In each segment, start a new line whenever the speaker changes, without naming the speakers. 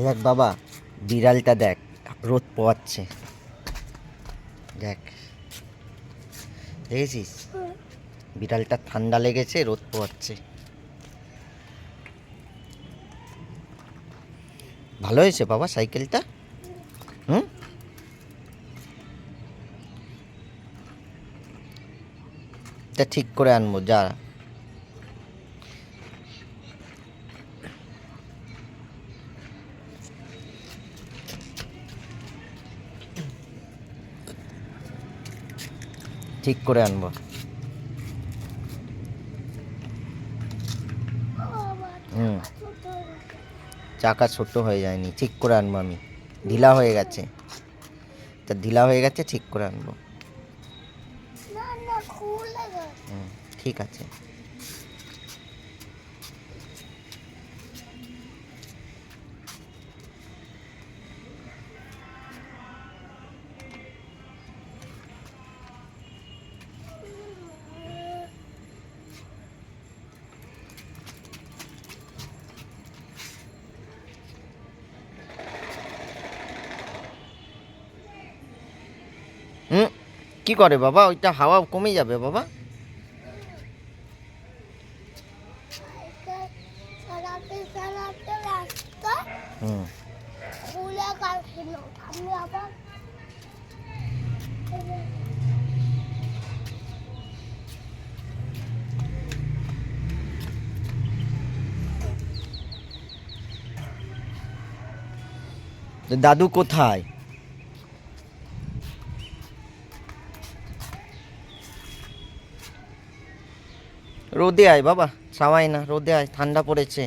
দেখ বাবা, বিড়ালটা দেখ রোদ পোয়াচ্ছে, দেখ দেখেছিস? বিড়ালটা ঠান্ডা লেগেছে, রোদ পোয়াচ্ছে। ভালো হয়েছে বাবা সাইকেলটা। হুম, তা ঠিক করে আনবো, যা। ঠিক করে আনবো। হুম, চাকা ছোট হয়ে যায়নি, ঠিক করে আনবো আমি। ঢিলা হয়ে গেছে, তা ঢিলা হয়ে গেছে, ঠিক করে আনবো। হুম, ঠিক আছে। হুম, কি করে বাবা? ওইটা হাওয়া কমে যাবে বাবা। হুম, তো দাদু কোথায়? রোদে আয় বাবা, ছাওয়াই না, রোদে আয়, ঠান্ডা পড়েছে।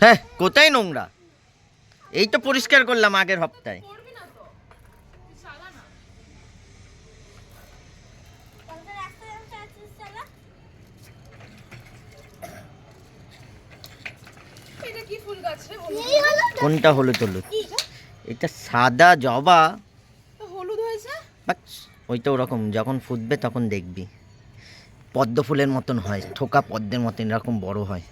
হ্যাঁ, কোথায় নোংরা? এই তো পরিষ্কার করলাম আগের সপ্তাহে। কোনটা হলুদ হলুদ? এটা সাদা জবা।
হলুদ হয়েছে।
ওইটা ওরকম যখন ফুটবে তখন দেখবি পদ্ম ফুলের মতন হয়, থোকা পদ্মের মতন এরকম বড় হয়।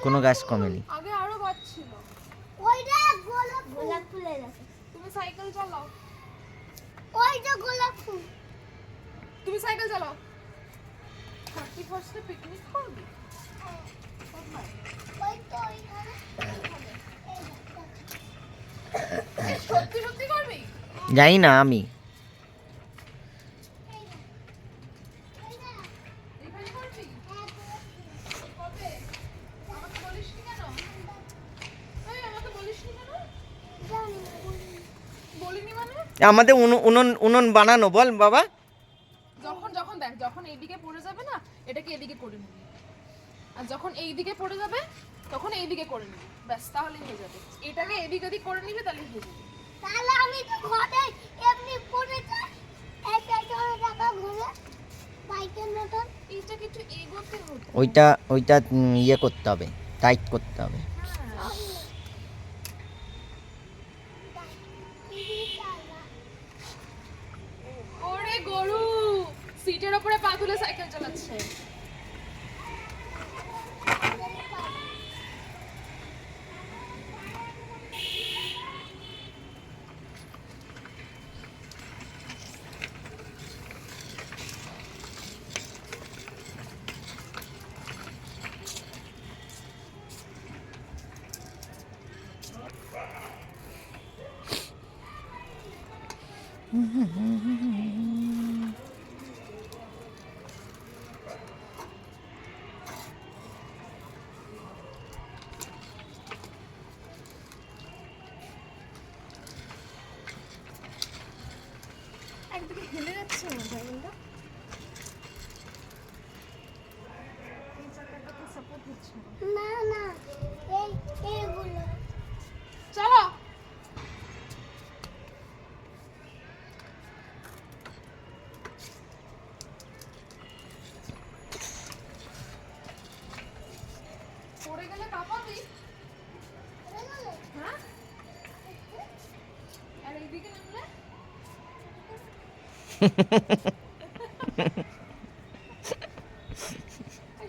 কোনো গাছ কমেনি।
আগে আরো বাড়ছিল। গোলাপ ফুল আছে। তুমি সাইকেল চালাও। ওই যে গোলাপ ফুল। তুমি সাইকেল চালাও। 31 এ পিকনিক করবি? ওই তো ওইখানে। সত্যি সত্যি করবি?
জানি না আমি। আমাদের উনুন বানানো, বল বাবা।
যখন যখন দেখ, যখন এইদিকে পড়ে যাবে না, এটাকে এদিকে করে নিবি, আর যখন এইদিকে পড়ে যাবে তখন এইদিকে করে নিবি, ব্যাস তাহলেই হয়ে যাবে। এটাকে এদিক ওদিক করে নিবি, তাহলেই হয়ে যাবে। তাহলে আমি তো ঘরে এমনি পড়ে যাই, এই পেছনে টাকা ঘুরে বাইকের মতন। এইটাকে একটু এগোতে হতো।
ওইটা ইয়ে করতে হবে, টাইট করতে হবে।
ওরে গরু সিটের উপরে পা তুলে সাইকেল চালাচ্ছে।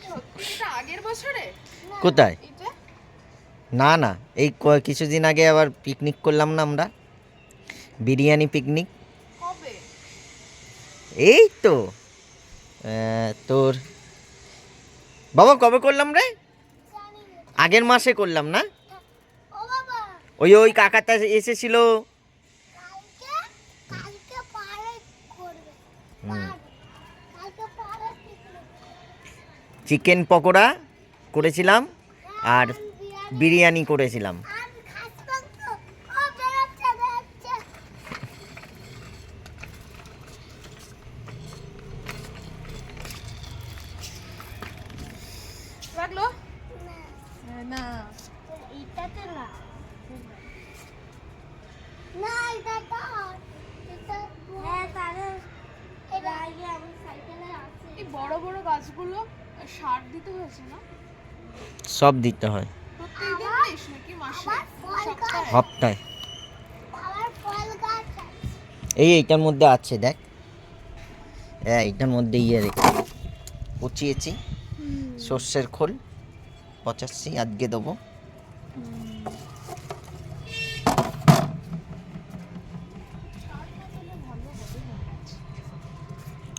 সত্যি এটা আগের বছরে
কোথায়?
এটা
না না, এই কিছুদিন আগে আবার পিকনিক করলাম না আমরা, বিরিয়ানি পিকনিক।
কবে?
এই তো তোর বাবা কবে করলাম রে? আগের মাসে করলাম না? ওই ওই কাকাটা এসেছিল। চিকেন পকোড়া করেছিলাম আর বিরিয়ানি করেছিলাম।
লাগলো না
এটাতে না না এটা তো এটা হ্যাঁ তাহলে এটা আগে আমার সাইকেলে আছে
এই বড় বড় গাছগুলো সার দিতে হয়েছে না?
সব দিতে হয়
প্রত্যেকদিন দিস নাকি মাসে?
ফল
সপ্তাহে?
সপ্তাহে।
আমার ফল গাছ আছে
এইটার মধ্যে আছে দেখ, হ্যাঁ এইটার মধ্যে পচিয়েছি সর্ষের খোল, পচাচ্ছি, আজকে দেবো।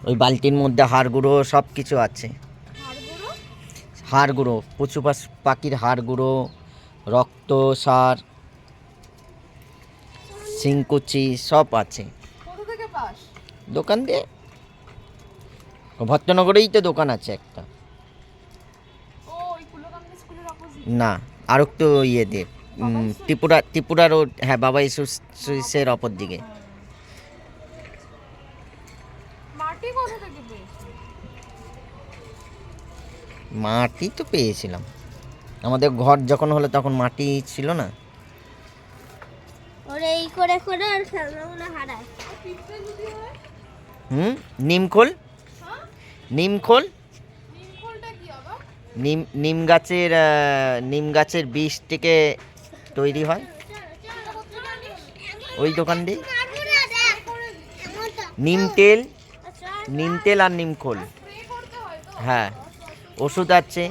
ওই বালতির মধ্যে হাড় গুঁড়ো সব কিছু আছে।
হাড়গুলো?
হাড় গুঁড়ো, পশু পাখির হাড় গুঁড়ো, রক্ত সার, শিংকুচি সব আছে।
কোথা থেকে পাস?
দোকান দিয়ে, ভট্টনগরেই তো দোকান আছে একটা।
ও ওই কুলকান্দি স্কুলের অপোজিট।
না, আর একটু ইয়ে দিয়ে ত্রিপুরা রোড, হ্যাঁ বাবা ইসুসের অপর দিকে।
মাটি কোথা থেকে পেয়েছিস?
মাটি তো পেয়েছিলাম, আমাদের ঘর যখন হলো তখন মাটি ছিল না।
ওরে এই করে করে আর খেলনাগুলো হারায়
পিঁপড়ে যদি হয়?
নিমখোল,
হ্যাঁ?
নিমখোল,
নিমখোলটা কি আবার?
নিম গাছের বীজ থেকে তৈরি হয়। ওই দোকান দিয়ে নিম তেল আর নিমখোল,
স্প্রে করতে হয় তো?
হ্যাঁ ওষুধ আছে।